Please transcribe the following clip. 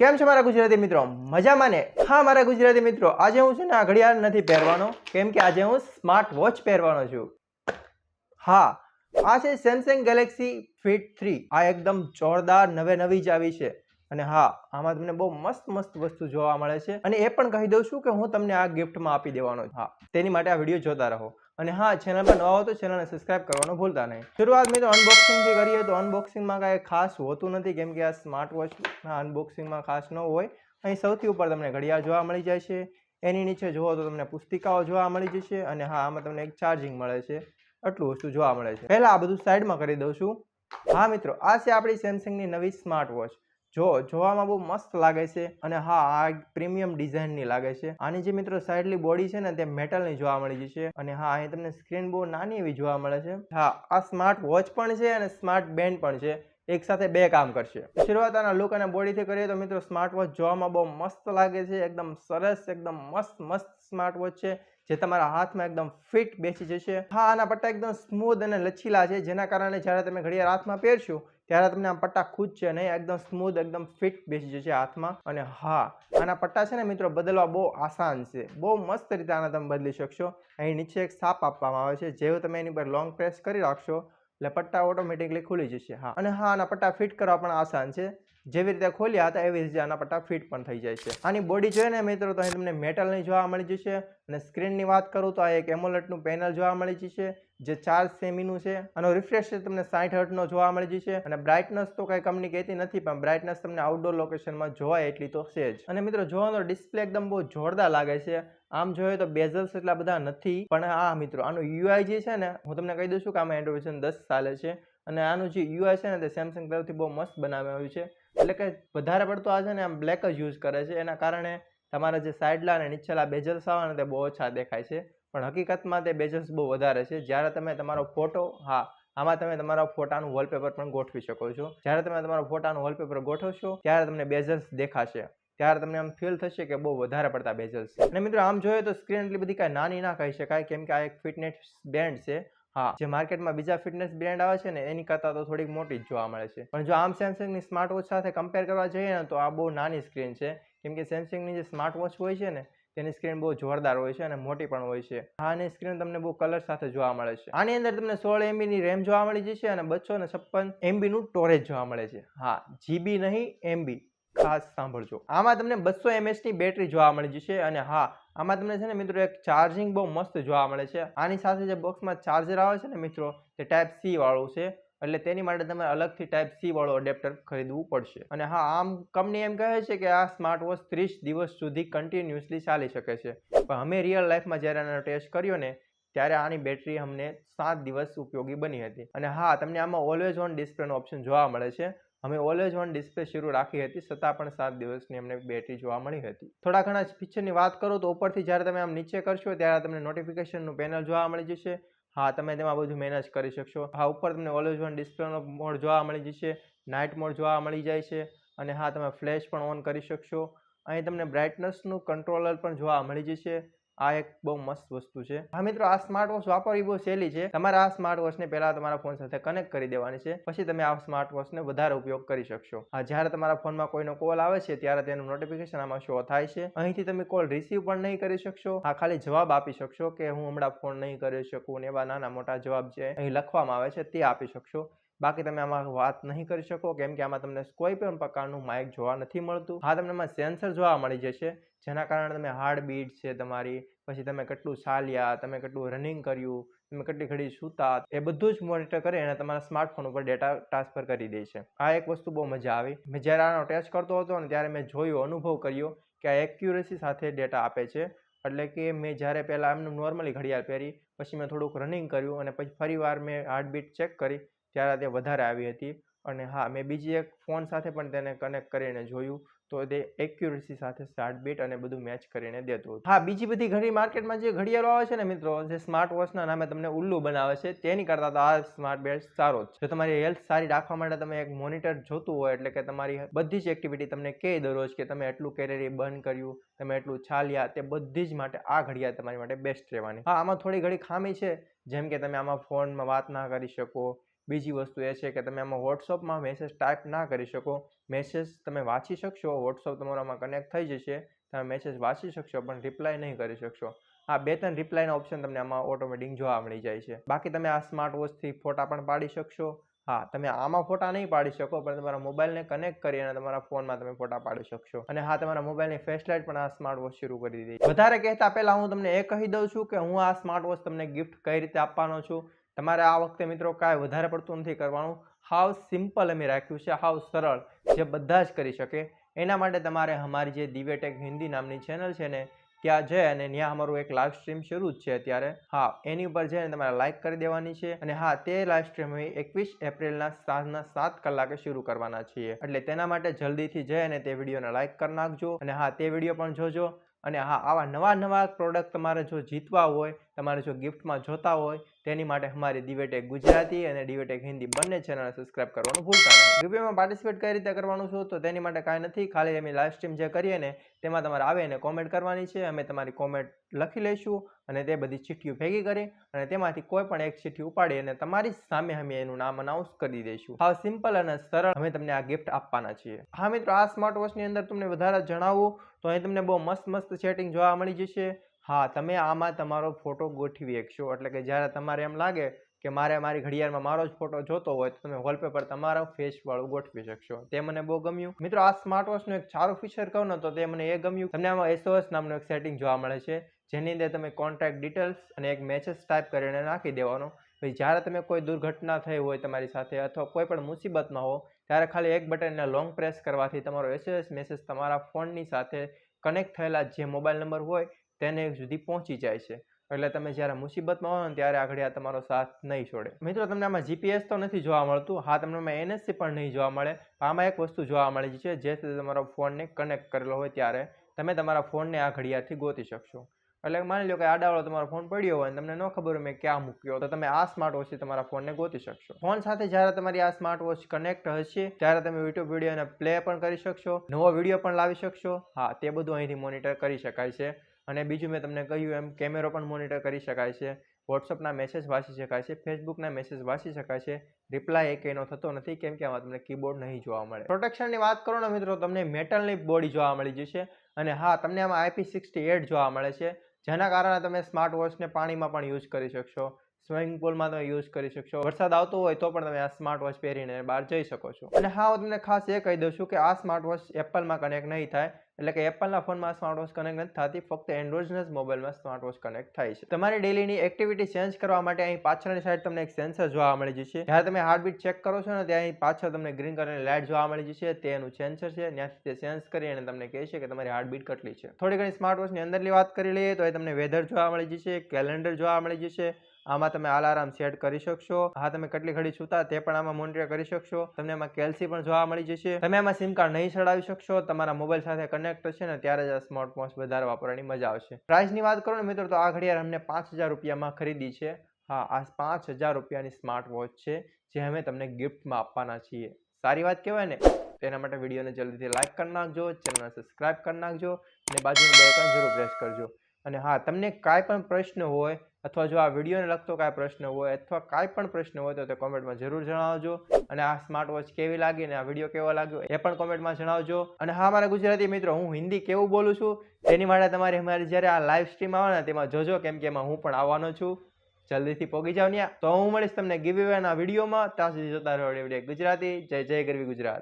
કેમ છે મારા ગુજરાતી મિત્રો? મજામાં ને? હા મારા ગુજરાતી મિત્રો, આજે હું છે ને આ ઘડિયાળ નથી પહેરવાનો, કેમ કે આજે હું સ્માર્ટ વોચ પહેરવાનો છું. હા, આ છે સેમસંગ ગેલેક્સી ફિટ 3. આ એકદમ જોરદાર નવી જ આવી છે. અને હા, આમાં તમને બહુ મસ્ત વસ્તુ જોવા મળે છે. અને એ પણ કહી દઉં છું કે હું તમને આ ગિફ્ટમાં આપી દેવાનો છું. હા, તેની માટે આ વિડીયો જોતા રહો. અને હા, ચેનલ પર નવા હો તો ચેનલને સબસ્ક્રાઇબ કરવાનું ભૂલતા નહીં. શરૂઆત મિત્રો અનબોક્સિંગથી કરીએ તો અનબોક્સિંગમાં કાંઈ ખાસ હોતું નથી, કેમ કે આ સ્માર્ટ વોચના અનબોક્સિંગમાં ખાસ ન હોય. અહીં સૌથી ઉપર તમને ઘડિયાળ જોવા મળી જાય છે. એની નીચે જુઓ તો તમને પુસ્તિકાઓ જોવા મળી જશે. અને હા, આમાં તમને એક ચાર્જિંગ મળે છે. આટલું વસ્તુ જોવા મળે છે. પહેલા આ બધું સાઈડમાં કરી દઉં છું. હા મિત્રો, આ છે આપણી સેમસંગની નવી સ્માર્ટ વોચ. જોવામાં બહુ મસ્ત લાગે છે. અને હા, આ પ્રીમિયમ ડિઝાઇનની લાગે છે. આની જે મિત્રો સાઈડની બોડી છે ને તે મેટલની જોવા મળી જશે. અને હા, અહીં તમને સ્ક્રીન બહુ નાની એવી જોવા મળે છે. હા, આ સ્માર્ટ વોચ પણ છે અને સ્માર્ટ બેન્ડ પણ છે. એક સાથે બે કામ કરશે. શરૂઆત આના લુક અને બોડીથી કરીએ તો મિત્રો સ્માર્ટ વોચ જોવામાં બહુ મસ્ત લાગે છે. એકદમ સરસ, એકદમ મસ્ત સ્માર્ટ વોચ છે, જે તમારા હાથમાં એકદમ ફિટ બેસી જશે. હા, આના પટ્ટા એકદમ સ્મૂધ અને લચીલા છે, જેના કારણે જ્યારે તમે ઘડિયાળ હાથમાં પહેરશો ત્યારે તમને આમ પટ્ટા ખૂજશે નહીં. એકદમ સ્મૂધ, એકદમ ફિટ બેસી જશે હાથમાં. અને હા, આના પટ્ટા છે ને મિત્રો બદલવા બહુ આસાન છે. બહુ મસ્ત રીતે આના તમે બદલી શકશો. અહીં નીચે એક છાપ આપવામાં આવે છે. જેવું તમે એની પર લોંગ પ્રેસ કરી રાખશો એટલે પટ્ટા ઓટોમેટિકલી ખુલી જશે. હા, અને હા, આના પટ્ટા ફિટ કરવા પણ આસાન છે. જેવી રીતે ખોલ્યા હતા એવી રીતે આના પટ્ટા ફિટ પણ થઈ જાય છે. આની બોડી જોઈએ ને મિત્રો તો અહીં તમને મેટલની જોવા મળી જશે. અને સ્ક્રીનની વાત કરું તો આ એક એમોલેડનું પેનલ જોવા મળી જશે, જે 4 સેમીનું છે. આનો રિફ્રેશ રેટ તમને 60 હર્ટ્ઝનો જોવા મળી જશે. અને બ્રાઇટનેસ તો કંઈ કંપની કહેતી નથી, પણ બ્રાઇટનેસ તમને આઉટડોર લોકેશનમાં જોવાય એટલી તો છે જ. અને મિત્રો જોવાનો ડિસ્પ્લે એકદમ બહુ જોરદાર લાગે છે. આમ જોઈએ તો બેઝલ્સ એટલા બધા નથી, પણ હા મિત્રો આનું યુઆઈ જે છે ને, હું તમને કહી દઉં છું કે આમાં એન્ડ્રોઇડ વર્ઝન 10 ચાલે છે. અને આનું જે યુઆઈ છે ને તે સેમસંગ તરફથી બહુ મસ્ત બનાવવામાં આવ્યું છે. એટલે કે વધારે પડતો આ છે ને આમ બ્લેક જ યુઝ કરે છે. એના કારણે તમારા જે સાઈડલા અને નીચેલા બેઝલ્સ આવે ને તે બહુ ઓછા દેખાય છે. પણ હકીકતમાં તે બેઝલ્સ બહુ વધારે છે. જ્યારે તમે તમારો ફોટો, હા, આમાં તમે તમારા ફોટાનું વોલપેપર પણ ગોઠવી શકો છો. જ્યારે તમે તમારો ફોટાનું વોલપેપર ગોઠવશો ત્યારે તમને બેઝલ્સ દેખાશે. ત્યારે તમને આમ ફીલ થશે કે બહુ વધારે પડતા બેઝલ્સ છે. અને મિત્રો આમ જોઈએ તો સ્ક્રીન એટલી બધી કાંઈ નાની ના કહી શકાય, કેમ કે આ એક ફિટનેસ બેન્ડ છે. હા, જે માર્કેટમાં બીજા ફિટનેસ બ્રાન્ડ આવે છે ને એની કરતાં તો થોડીક મોટી જ જોવા મળે છે. પણ જો આમ સેમસંગની સ્માર્ટ વોચ સાથે કમ્પેર કરવા જઈએ ને તો આ બહુ નાની સ્ક્રીન છે. કેમ કે સેમસંગની જે સ્માર્ટ વોચ હોય છે ને તેની સ્ક્રીન બહુ જોરદાર હોય છે અને મોટી પણ હોય છે. આની સ્ક્રીન તમને બહુ કલર સાથે જોવા મળે છે. આની અંદર તમને 16 MB ની રેમ જોવા મળી જશે અને 256 MB નું સ્ટોરેજ જોવા મળે છે. હા, GB નહીં, MB. ખાસ સાંભળજો. આમાં તમને 200 mAh ની બેટરી જોવા મળી જશે. અને હા, આમાં તમને છે ને મિત્રો એક ચાર્જિંગ બહુ મસ્ત જોવા મળે છે. આની સાથે જે બોક્સમાં ચાર્જર આવે છે ને મિત્રો તે ટાઈપ સી વાળું છે. એટલે તેની માટે તમારે અલગથી ટાઈપ સી વાળું એડેપ્ટર ખરીદવું પડશે. અને હા, આમ કંપની એમ કહે છે કે આ સ્માર્ટ વોચ 30 દિવસ સુધી કન્ટિન્યુઅસલી ચાલી શકે છે. પણ અમે રિયલ લાઈફમાં જ્યારે આનો ટેસ્ટ કર્યો ને ત્યારે આની બેટરી અમને 7 દિવસ ઉપયોગી બની હતી. અને હા, તમને આમાં ઓલવેઝ ઓન ડિસ્પ્લેનો ઓપ્શન જોવા મળે છે. અમે ઓલવેઝ ઓન ડિસ્પ્લે શરૂ રાખી હતી, છતાં પણ 7 દિવસની અમને બેટરી જોવા મળી હતી. થોડા ઘણા ફીચરની વાત કરું તો ઉપરથી જ્યારે તમે આમ નીચે કરશો ત્યારે તમને નોટિફિકેશનનું પેનલ જોવા મળી જશે. હા, તમે તેમાં બધું મેનેજ કરી શકશો. હા, ઉપર તમને ઓલવેઝ ઓન ડિસ્પ્લેનો મોડ જોવા મળી જશે, નાઇટ મોડ જોવા મળી જાય છે. અને હા, તમે ફ્લેશ પણ ઓન કરી શકશો. અહીં તમને બ્રાઇટનેસનું કંટ્રોલર પણ જોવા મળી જશે. આ એક બહુ મસ્ત વસ્તુ છે. હા મિત્રો, આ સ્માર્ટ વોચ વાપરવી બહુ સહેલી છે. તમારે આ સ્માર્ટ વોચને પહેલા તમારા ફોન સાથે કનેક્ટ કરી દેવાની છે, પછી તમે આ સ્માર્ટ વોચને વધારે ઉપયોગ કરી શકશો. હા, જ્યારે તમારા ફોનમાં કોઈનો કોલ આવે છે ત્યારે તેનું નોટિફિકેશન આમાં શો થાય છે. અહીંથી તમે કોલ રિસીવ પણ નહીં કરી શકશો. હા, ખાલી જવાબ આપી શકશો કે હું હમણાં ફોન નહીં કરી શકું ને એવા નાના મોટા જવાબ જે અહીં લખવામાં આવે છે તે આપી શકશો. બાકી તમે આમાં વાત નહીં કરી શકો, કેમ કે આમાં તમને કોઈ પણ પ્રકારનું માઇક જોવા નથી મળતું. હા, તમને આમાં સેન્સર જોવા મળી જશે, જેના કારણે તમે હાર્ટ બીટ છે તમારી, પછી તમે કેટલું ચાલ્યા, તમે કેટલું રનિંગ કર્યું, તમે કેટલી ઘડી સૂતા, એ બધું જ મોનિટર કરી અને તમારા સ્માર્ટફોન ઉપર ડેટા ટ્રાન્સફર કરી દે છે. આ એક વસ્તુ બહુ મજા આવી. મેં જ્યારે આનો ટેસ્ટ કરતો હતો ને ત્યારે મેં જોયું, અનુભવ કર્યો કે આ એક્યુરેસી સાથે ડેટા આપે છે. એટલે કે મેં જ્યારે પહેલાં એમનું નોર્મલી ઘડિયાળ પહેરી, પછી મેં થોડુંક રનિંગ કર્યું અને પછી ફરીવાર મેં હાર્ટબીટ ચેક કરી ત્યારે તે વધારે આવી હતી. અને હા, મેં બીજી એક ફોન સાથે પણ તેને કનેક્ટ કરીને જોયું તો તે એક્યુરેસી સાથે હાર્ટબીટ અને બધું મેચ કરીને દેતું હતું. હા, બીજી બધી ઘણી માર્કેટમાં જે ઘડિયાળો આવે છે ને મિત્રો, જે સ્માર્ટ વોચના નામે તમને ઉલ્લુ બનાવે છે, તેની કરતાં તો આ સ્માર્ટ બેન્ડ સારો જ છે. જો તમારી હેલ્થ સારી રાખવા માટે તમે એક મોનિટર જોતું હોય, એટલે કે તમારી બધી જ એક્ટિવિટી તમને કહે દરરોજ કે તમે એટલું કેલરી બર્ન કર્યું, તમે એટલું ચાલ્યા, તે બધી જ માટે આ ઘડિયાળ તમારી માટે બેસ્ટ રહેવાની. હા, આમાં થોડી ઘણી ખામી છે, જેમ કે તમે આમાં ફોનમાં વાત ના કરી શકો, બીજી વસ્તુ એ છે કે તમે આમાં વોટ્સઅપમાં મેસેજ ટાઈપ ના કરી શકો. મેસેજ તમે વાંચી શકશો, વોટ્સઅપ તમારામાં કનેક્ટ થઈ જશે, તમે મેસેજ વાંચી શકશો પણ રિપ્લાય નહીં કરી શકશો. આ 2-3 રિપ્લાયના ઓપ્શન તમને આમાં ઓટોમેટિક જોવા મળી જાય છે. બાકી તમે આ સ્માર્ટ વોચથી ફોટા પણ પાડી શકશો. હા, તમે આમાં ફોટા નહીં પાડી શકો પણ તમારા મોબાઈલને કનેક્ટ કરી અને તમારા ફોનમાં તમે ફોટા પાડી શકશો. અને હા, તમારા મોબાઈલની ફ્લેશ લાઇટ પણ આ સ્માર્ટ વોચ શરૂ કરી દે. વધારે કહેતા પહેલા હું તમને એ કહી દઉં છું કે હું આ સ્માર્ટ વોચ તમને ગિફ્ટ કઈ રીતે આપવાનો છું. તમારે આ વખતે મિત્રો કાંઈ વધારે પડતું નથી કરવાનું. હાવ સિમ્પલ અમે રાખ્યું છે, હાવ સરળ, જે બધા જ કરી શકે. એના માટે તમારે અમારી જે દિવ્યટેક હિન્દી નામની ચેનલ છે ને ત્યાં જઈ અને ત્યાં અમારું એક લાઈવ સ્ટ્રીમ શરૂ જ છે અત્યારે. હા, એની ઉપર જઈને તમારે લાઈક કરી દેવાની છે. અને હા, તે લાઈવ સ્ટ્રીમ 21 એપ્રિલના સાંજના 7 કલાકે શરૂ કરવાના છીએ. એટલે તેના માટે જલ્દીથી જઈ અને તે વિડીયોને લાઈક કરી નાખજો. અને હા, તે વિડીયો પણ જોજો. અને હા, આવા નવા પ્રોડક્ટ તમારે જો જીતવા હોય, તમારે જો ગિફ્ટમાં જોતા હોય, તેની માટે અમારી દિવ્યટેક ગુજરાતી અને દિવ્યટેક હિન્દી બંને ચેનલ સબસ્ક્રાઇબ કરવાનું ભૂલતા નહીં. ગિફ્ટમાં પાર્ટિસિપેટ કઈ રીતે કરવાનું છે તો તેની માટે કાંઈ નથી, ખાલી અમે લાઈવ સ્ટ્રીમ જે કરીએ ને તેમાં તમારે આવીને કોમેન્ટ કરવાની છે. અમે તમારી કોમેન્ટ લખી લઈશું અને તે બધી ચિઠ્ઠીઓ ભેગી કરી અને તેમાંથી કોઈ પણ એક ચિઠ્ઠી ઉપાડી અને તમારી સામે અમે એનું નામ અનાઉન્સ કરી દઈશું. હાવ સિમ્પલ અને સરળ અમે તમને આ ગિફ્ટ આપવાના છીએ. હા મિત્રો, આ સ્માર્ટ વોચની અંદર તમને વધારે જણાવું તો અહીં તમને બહુ મસ્ત સેટિંગ જોવા મળી જશે. હા, તમે આમાં તમારો ફોટો ગોઠવી શકશો. એટલે કે જ્યારે તમારે એમ લાગે કે મારે મારી ઘડિયાળમાં મારો જ ફોટો જોતો હોય તો તમે વોલપેપર તમારો ફેસ વાળું ગોઠવી શકશો. તે મને બહુ ગમ્યું. મિત્રો, આ સ્માર્ટ વોચનું એક સારું ફીચર કહું ને તો તે મને એ ગમ્યું. તમને આમાં SOS નામનું એક સેટિંગ જોવા મળે છે, જેની અંદર તમે કોન્ટેક્ટ ડિટેલ્સ અને એક મેસેજ ટાઈપ કરીને નાખી દેવાનો. પછી જ્યારે તમે કોઈ દુર્ઘટના થઈ હોય તમારી સાથે અથવા કોઈ પણ મુસીબતમાં હો ત્યારે ખાલી એક બટનને લોંગ પ્રેસ કરવાથી તમારો SOS મેસેજ તમારા ફોનની સાથે કનેક્ટ થયેલા જે મોબાઈલ નંબર હોય તેને સુધી પહોંચી જાય છે. એટલે તમે જ્યારે મુસીબતમાં હો ને ત્યારે આ ઘડિયાળ તમારો સાથ નહીં છોડે. મિત્રો, તમને આમાં GPS તો નથી જોવા મળતું. હા, તમને આમાં NFC પણ નહીં જોવા મળે. આમાં એક વસ્તુ જોવા મળી છે, જેથી તમારો ફોનને કનેક્ટ કરેલો હોય ત્યારે તમે તમારા ફોનને આ ઘડિયાળથી ગોતી શકશો. એટલે માની લો કે આડાવાળો તમારો ફોન પડ્યો હોય અને તમને ન ખબર હોય મેં ક્યાં મૂક્યો, તો તમે આ સ્માર્ટ વોચથી તમારા ફોનને ગોતી શકશો. ફોન સાથે જ્યારે તમારી આ સ્માર્ટ વોચ કનેક્ટ હશે ત્યારે તમે યુટ્યુબ વિડીયોને પ્લે પણ કરી શકશો, નવો વિડીયો પણ લાવી શકશો. હા, તે બધું અહીંથી મોનિટર કરી શકાય છે. અને બીજું મેં તમને કહ્યું એમ કેમેરો પણ મોનિટર કરી શકાય છે, વોટ્સઅપના મેસેજ વાંચી શકાય છે, ફેસબુકના મેસેજ વાંચી શકાય છે. રિપ્લાય એકેયનો થતો નથી કેમ કે આમાં તમને કીબોર્ડ નહીં જોવા મળે. પ્રોટેક્શનની વાત કરો ને મિત્રો, તમને મેટલની બોડી જોવા મળી જશે. અને હા, તમને આમાં IP68 જોવા મળે છે, જેના કારણે તમે સ્માર્ટ વોચને પાણીમાં પણ યુઝ કરી શકશો, સ્વિમિંગ પુલમાં તમે યુઝ કરી શકશો. વરસાદ આવતો હોય તો પણ તમે આ સ્માર્ટ વોચ પહેરીને બહાર જઈ શકો છો. અને હા, હું તમને ખાસ એ કહી દઉં છું કે આ સ્માર્ટ વોચ એપલમાં કનેક્ટ નહીં થાય. એટલે કે એપલના ફોનમાં સ્માર્ટ વોચ કનેક્ટ નથી થતી, ફક્ત એન્ડ્રોઇડના જ મોબાઈલમાં સ્માર્ટ વોચ કનેક્ટ થાય છે. તમારી ડેલીની એક્ટિવિટી ચેન્જ કરવા માટે અહીં પાછળની સાઈડ તમને એક સેન્સર જોવા મળી જશે. જ્યારે તમે હાર્ટબીટ ચેક કરો છો ને ત્યાં અહીં પાછળ તમને ગ્રીન કલરની લાઇટ જોવા મળી જશે. તે એનું સેન્સર છે, ત્યાંથી તે સેન્સ કરી અને તમને કહે છે કે તમારી હાર્ટબીટ કેટલી છે. થોડી ઘણી સ્માર્ટ વોચની અંદરની વાત કરી લઈએ તો એ તમને વેધર જોવા મળી જશે, કેલેન્ડર જોવા મળી જશે. આમાં તમે અલાર્મ સેટ કરી શકશો. હા, તમે કેટલી ઘડી સૂતા તે પણ આમાં મોનિટર કરી શકશો. તમને આમાં કેલ્સી પણ જોવા મળી જશે. તમે આમાં સિમ કાર્ડ નહીં ચડાવી શકશો. તમારા મોબાઈલ સાથે કનેક્ટ થશે ને ત્યારે જ આ સ્માર્ટ વોચ વધારે વાપરવાની મજા આવશે. પ્રાઇસની વાત કરો ને મિત્રો તો આ ઘડિયાળ અમને 5000 રૂપિયામાં ખરીદી છે. હા, આ 5000 રૂપિયાની સ્માર્ટ વોચ છે જે અમે તમને ગિફ્ટમાં આપવાના છીએ. સારી વાત કહેવાય ને. તેના માટે વિડીયોને જલ્દીથી લાઈક કરી નાખજો, ચેનલને સબસ્ક્રાઇબ કરી નાખજો અને બાજુનું બેલ આઇકન જરૂર પ્રેસ કરજો. અને હા, તમને કાંઈ પણ પ્રશ્ન હોય અથવા જો આ વિડીયોને લગતો કાંઈ પ્રશ્ન હોય અથવા કાંઈ પણ પ્રશ્ન હોય તો તે કોમેન્ટમાં જરૂર જણાવજો. અને આ સ્માર્ટ વોચ કેવી લાગી અને આ વિડીયો કેવો લાગ્યો એ પણ કોમેન્ટમાં જણાવજો. અને હા, મારા ગુજરાતી મિત્રો, હું હિન્દી કેવું બોલું છું તેની માટે તમારે અમારી જ્યારે આ લાઈવ સ્ટ્રીમ આવે ને તેમાં જોજો, કેમ કે એમાં હું પણ આવવાનો છું. જલ્દીથી પોગી જાવ ત્યાં. તો હું મળીશ તમને ગિવ અવેના વિડીયોમાં. ત્યાં સુધી જોતા રહો ગુજરાતી. જય જય ગરવી ગુજરાત.